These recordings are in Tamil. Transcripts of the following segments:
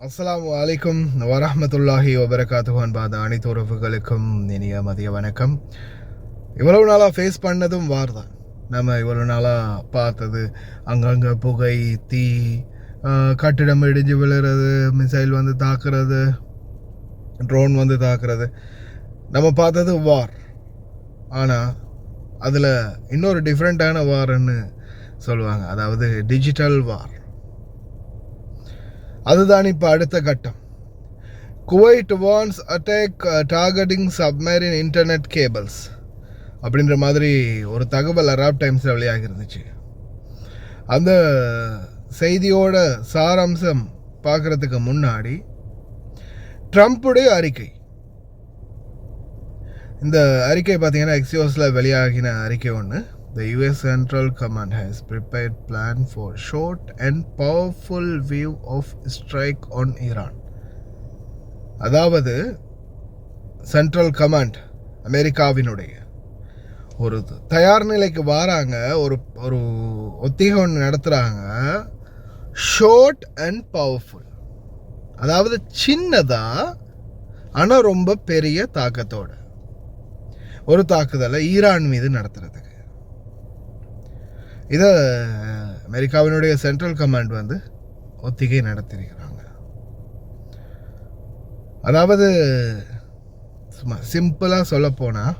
அஸ்ஸலாமு அலைக்கும் வரஹ்மத்துல்லாஹி வபரகாத்துஹு அன்பான அனைத்து உறவுகளுக்கும் இனிய மதிய வணக்கம். இவ்வளவு நாளாக ஃபேஸ் பண்ணதும் வார் தான். நம்ம இவ்வளவு நாளாக பார்த்தது அங்கங்கே புகை, தீ, கட்டிடம் இடிஞ்சு விழுறது, மிசைல் வந்து தாக்குறது, ட்ரோன் வந்து தாக்குறது, நம்ம பார்த்தது வார். ஆனால் அதில் இன்னொரு டிஃப்ரெண்ட்டான வார்ன்னு சொல்லுவாங்க, அதாவது டிஜிட்டல் வார். அதுதான் இப்போ அடுத்த கட்டம். Kuwait warns attack targeting submarine internet cables அப்படின்ற மாதிரி ஒரு தகவல் அராப் டைம்ஸில் வெளியாக இருந்துச்சு. அந்த செய்தியோட சாராம்சம் பார்க்குறதுக்கு முன்னாடி ட்ரம்ப்புடைய அறிக்கை. இந்த அறிக்கை பார்த்தீங்கன்னா எக்ஸியோஸில் வெளியாகின அறிக்கை ஒன்று. The US Central Command has prepared plan for short and powerful wave of strike on Iran. அதாவது சென்ட்ரல் கமாண்ட் அமெரிக்காவினுடைய ஒரு தயார் நிலைக்கு வராங்க, ஒரு ஒத்திகை ஒன்று நடத்துகிறாங்க. ஷார்ட் அண்ட் பவர்ஃபுல், அதாவது சின்னதாக ஆனால் ரொம்ப பெரிய தாக்கத்தோட ஒரு தாக்குதலை ஈரான் மீது நடத்துறதுக்கு. இதை அமெரிக்காவினுடைய சென்ட்ரல் கமாண்ட் வந்து ஒத்திகை நடத்திருக்கிறாங்க. அதாவது சும்மா சிம்பிளாக சொல்லப்போனால்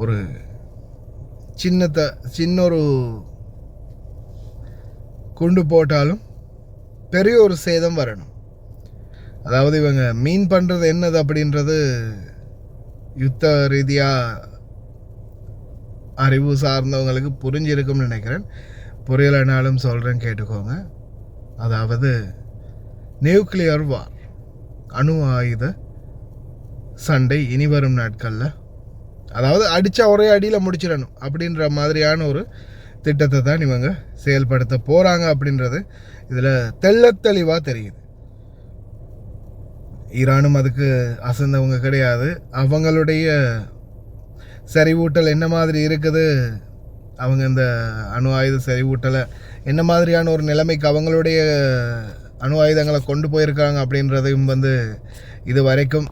ஒரு சின்ன ஒரு குண்டு போட்டாலும் பெரிய ஒரு சேதம் வரணும். அதாவது இவங்க மீன் பண்ணுறது என்னது அப்படின்றது யுத்த ரீதியாக அறிவு சார்ந்தவங்களுக்கு புரிஞ்சிருக்கும்னு நினைக்கிறேன். புரியலைனாலும் சொல்கிறேன், கேட்டுக்கோங்க. அதாவது நியூக்ளியர் வார், அணு ஆயுத சண்டை இனி வரும் நாட்களில், அதாவது அடித்தா ஒரே அடியில் முடிச்சிடணும் அப்படின்ற மாதிரியான ஒரு திட்டத்தை தான் இவங்க செயல்படுத்த போகிறாங்க அப்படின்றது இதில் தெளிவாக தெரியுது. ஈரானும் அதுக்கு அசந்தவங்க கிடையாது. அவங்களுடைய செறிவூட்டல் என்ன மாதிரி இருக்குது, அவங்க இந்த அணு ஆயுத செறிவூட்டலை என்ன மாதிரியான ஒரு நிலைமைக்கு அவங்களுடைய அணு ஆயுதங்களை கொண்டு போயிருக்காங்க அப்படின்றதையும் வந்து இது வரைக்கும்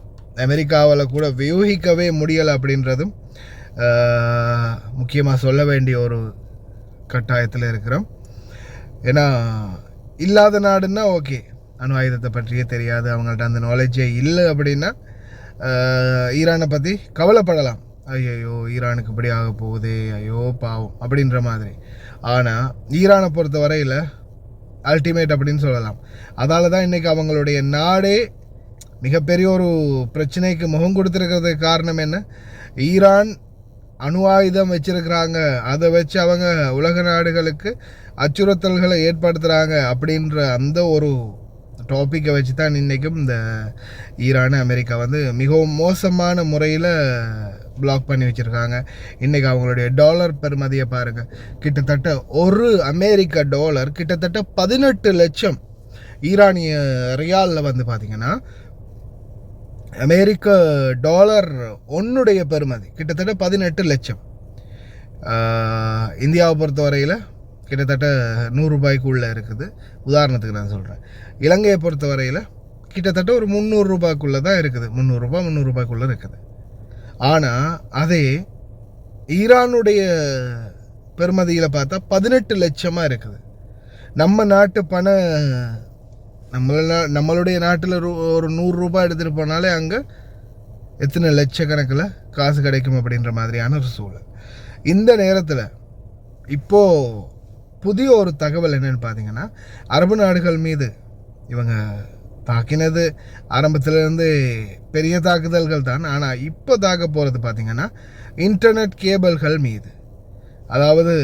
அமெரிக்காவில் கூட வியூகிக்கவே முடியலை அப்படின்றதும் முக்கியமாக சொல்ல வேண்டிய ஒரு கட்டாயத்தில் இருக்கிறோம். ஏன்னா இல்லாத நாடுன்னா ஓகே, அணு ஆயுதத்தை பற்றியே தெரியாது, அவங்கள்ட்ட அந்த நாலேஜே இல்லை அப்படின்னா ஈரானை பற்றி கவலைப்படலாம். ஐயோ ஈரானுக்கு இப்படி ஆக போகுதே, ஐயோ பாவம் அப்படின்ற மாதிரி. ஆனால் ஈரானை பொறுத்த வரையில் அல்டிமேட் அப்படின்னு சொல்லலாம். அதால் தான் இன்றைக்கி அவங்களுடைய நாடே மிகப்பெரிய ஒரு பிரச்சனைக்கு முகம் கொடுத்துருக்கிறதுக்கு காரணம் என்ன, ஈரான் அணு ஆயுதம் வச்சுருக்கிறாங்க, அதை வச்சு அவங்க உலக நாடுகளுக்கு அச்சுறுத்தல்களை ஏற்படுத்துகிறாங்க அப்படின்ற அந்த ஒரு டாப்பிக்கை வச்சு தான் இன்றைக்கும் இந்த ஈரான் அமெரிக்கா வந்து மிகவும் மோசமான முறையில் பிளாக் பண்ணி வச்சுருக்காங்க. இன்றைக்கி அவங்களுடைய டாலர் பெறுமதியை பாருங்கள், கிட்டத்தட்ட ஒரு அமெரிக்க டாலர் கிட்டத்தட்ட 18 லட்சம். ஈரானிய ரியாலில் வந்து பார்த்திங்கன்னா அமெரிக்க டாலர் ஒன்றுடைய பெறுமதி கிட்டத்தட்ட 18 லட்சம். இந்தியாவை பொறுத்த வரையில் கிட்டத்தட்ட 100 ரூபாய்க்குள்ளே இருக்குது. உதாரணத்துக்கு நான் சொல்கிறேன். இலங்கையை பொறுத்த வரையில் கிட்டத்தட்ட ஒரு 300 ரூபாய்க்குள்ளே தான் இருக்குது. 300 ரூபாய்க்குள்ளே இருக்குது. ஆனால் அதே ஈரானுடைய பெறுமதியில் பார்த்தா 18 லட்சமாக இருக்குது. நம்ம நாட்டு நம்மளுடைய நாட்டில் ஒரு 100 ரூபாய் எடுத்துகிட்டு போனாலே அங்கே எத்தனை லட்சக்கணக்கில் காசு கிடைக்கும் அப்படின்ற மாதிரியான ஒரு சூழல். இந்த நேரத்தில் இப்போது புதிய ஒரு தகவல் என்னென்னு பார்த்தீங்கன்னா, அரபு நாடுகள் மீது இவங்க தாக்கினது ஆரம்பத்திலேருந்து பெரிய தாக்குதல்கள் தான். ஆனால் இப்போ தாக்க போகிறது பார்த்திங்கன்னா இன்டர்நெட் கேபிள்கள் மீது, அதாவது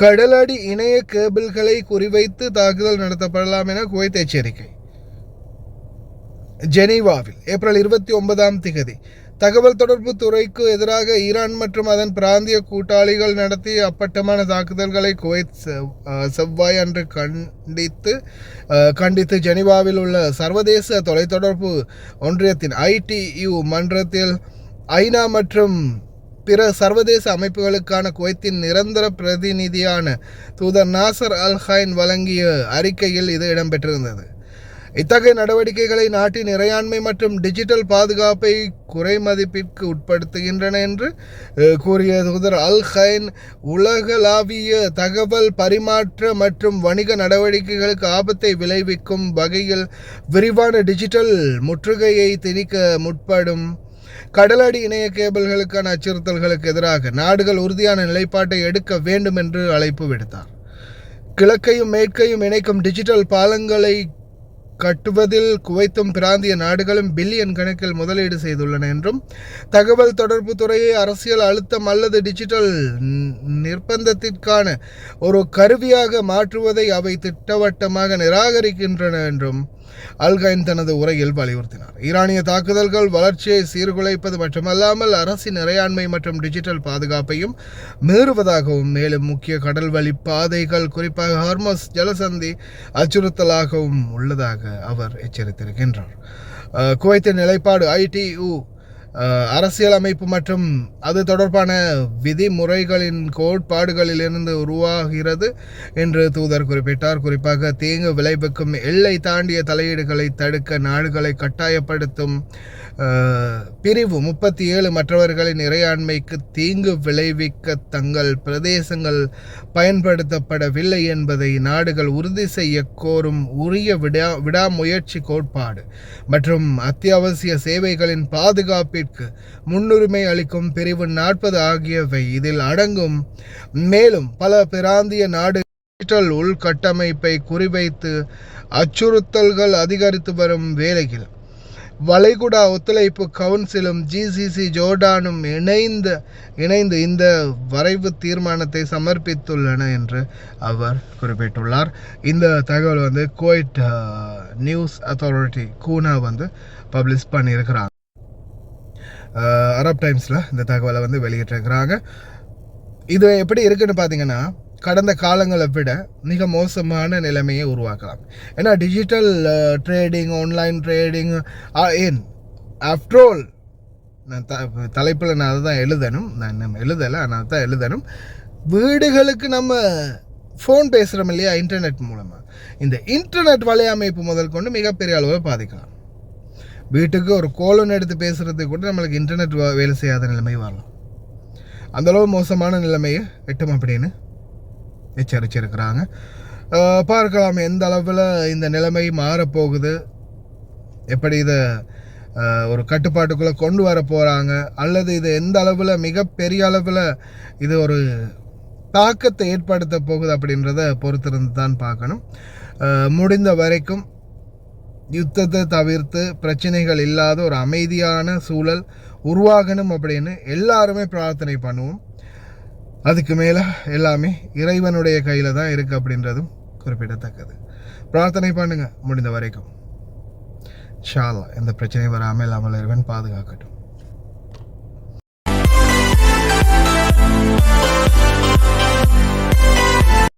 கடலடி இணைய கேபிள்களை குறிவைத்து தாக்குதல் நடத்தப்படலாம் என குவைத் எச்சரிக்கை. ஜெனீவாவில் ஏப்ரல் 29 தகவல் தொடர்பு துறைக்கு எதிராக ஈரான் மற்றும் அதன் பிராந்திய கூட்டாளிகள் நடத்திய அப்பட்டமான தாக்குதல்களை குவைத் செவ்வாய் அன்று கண்டித்து ஜெனீவாவில் உள்ள சர்வதேச தொலைத்தொடர்பு ஒன்றியத்தின் ITU மன்றத்தில் ஐநா மற்றும் பிற சர்வதேச அமைப்புகளுக்கான குவைத்தின் நிரந்தர பிரதிநிதியான தூதர் நாசர் அல் ஹைன் வழங்கிய அறிக்கையில் இது இடம்பெற்றிருந்தது. இத்தகைய நடவடிக்கைகளை நாட்டின் இறையாண்மை மற்றும் டிஜிட்டல் பாதுகாப்பை குறைமதிப்பிற்கு உட்படுத்துகின்றன என்று கூறிய தூதர் அல் ஹைன் உலகளாவிய தகவல் பரிமாற்ற மற்றும் வணிக நடவடிக்கைகளுக்கு ஆபத்தை விளைவிக்கும் வகையில் விரிவான டிஜிட்டல் முற்றுகையை திணிக்க முற்படும் கடலடி இணைய கேபிள்களுக்கான அச்சுறுத்தல்களுக்கு எதிராக நாடுகள் உறுதியான நிலைப்பாட்டை எடுக்க வேண்டும் என்று அழைப்பு விடுத்தார். கிழக்கையும் மேற்கையும் இணைக்கும் டிஜிட்டல் பாலங்களை கட்டுவதில் குவைத்தும் பிராந்திய நாடுகளும் பில்லியன் கணக்கில் முதலீடு செய்துள்ளன என்றும் தகவல் தொடர்பு துறையை அரசியல் அழுத்தம் அல்லது டிஜிட்டல் நிர்பந்தத்திற்கான ஒரு கருவியாக மாற்றுவதை அவை திட்டவட்டமாக நிராகரிக்கின்றன என்றும் அல்கைன் தனது உரையில் வலியுறுத்தினார். ஈரானிய தாக்குதல்கள் வளர்ச்சியை சீர்குலைப்பது மட்டுமல்லாமல் அரசின் இறையாண்மை மற்றும் டிஜிட்டல் பாதுகாப்பையும் மீறுவதாகவும் மேலும் முக்கிய கடல்வழி பாதைகள் குறிப்பாக ஹார்மஸ் ஜலசந்தி அச்சுறுத்தலாகவும் உள்ளதாக அவர் எச்சரித்திருக்கின்றார். குவைத்தின் நிலைப்பாடு ITU அரசியல் அமைப்பு மற்றும் அது தொடர்பான விதிமுறைகளின் கோட்பாடுகளிலிருந்து உருவாகிறது என்று தூதர் குறிப்பிட்டார். குறிப்பாக தீங்கு விளைவிக்கும் எல்லை தாண்டிய தலையீடுகளை தடுக்க நாடுகளை கட்டாயப்படுத்தும் பிரிவு 37 மற்றவர்களின் இறையாண்மைக்கு தீங்கு விளைவிக்க தங்கள் பிரதேசங்கள் பயன்படுத்தப்படவில்லை என்பதை நாடுகள் உறுதி செய்ய கோரும் உரிய விடாமுயற்சி கோட்பாடு மற்றும் அத்தியாவசிய சேவைகளின் பாதுகாப்பிற்கு முன்னுரிமை அளிக்கும் பிரிவு 40 ஆகியவை இதில் அடங்கும். மேலும் பல பிராந்திய நாடு டிஜிட்டல் உள்கட்டமைப்பை குறிவைத்து அச்சுறுத்தல்கள் அதிகரித்து வரும் வேளையில் வளைகுடா ஒத்துழைப்பு கவுன்சிலும் GCC ஜோர்டானும் இணைந்து இந்த வரைவு தீர்மானத்தை சமர்ப்பித்துள்ளன என்று அவர் குறிப்பிட்டுள்ளார். இந்த தகவல் குவைட் நியூஸ் அத்தாரிட்டி கூனா பப்ளிஷ் பண்ணியிருக்கிறாங்க. அரப் டைம்ஸில் இந்த தகவலை வெளியிட்டிருக்கிறாங்க. இது எப்படி இருக்குன்னு பார்த்தீங்கன்னா கடந்த காலங்களை விட மிக மோசமான நிலைமையை உருவாக்கலாம். ஏன்னா டிஜிட்டல் ட்ரேடிங், ஆன்லைன் ட்ரேடிங் ஏன் ஆஃப்டர் நான் தலைப்பில் நான் அதை தான் எழுதணும், நான் எழுதலை ஆனால் தான் எழுதணும். வீடுகளுக்கு நம்ம ஃபோன் பேசுகிறோம் இல்லையா இன்டர்நெட் மூலமாக, இந்த இன்டர்நெட் வலையமைப்பு முதல் கொண்டு மிகப்பெரிய அளவில் பாதிக்கலாம். வீட்டுக்கு ஒரு கோலன் எடுத்து பேசுகிறதுக்கு கூட நம்மளுக்கு இன்டர்நெட் வேலை செய்யாத நிலைமை வரலாம். அந்தளவு மோசமான நிலைமையை எட்டும் அப்படின்னு எச்சரிச்சிருக்கிறாங்க. பார்க்கலாம் எந்த அளவில் இந்த நிலைமை மாறப்போகுது, எப்படி இதை ஒரு கட்டுப்பாட்டுக்குள்ளே கொண்டு வர போகிறாங்க, அல்லது இது எந்த அளவில் மிகப்பெரிய அளவில் இது ஒரு தாக்கத்தை ஏற்படுத்த போகுது அப்படின்றத பொறுத்திருந்து தான் பார்க்கணும். முடிந்த வரைக்கும் யுத்தத்தை தவிர்த்து பிரச்சனைகள் இல்லாத ஒரு அமைதியான சூழல் உருவாகணும் அப்படின்னு எல்லாருமே பிரார்த்தனை பண்ணுவோம். அதுக்கு மேலே எல்லாமே இறைவனுடைய கையில் தான் இருக்குது அப்படின்றதும் குறிப்பிடத்தக்கது. பிரார்த்தனை பண்ணுங்க முடிந்த வரைக்கும். இன்ஷா அல்லாஹ் எந்த பிரச்சனையும் வராமல் இல்லாமல் இறைவன் பாதுகாக்கட்டும்.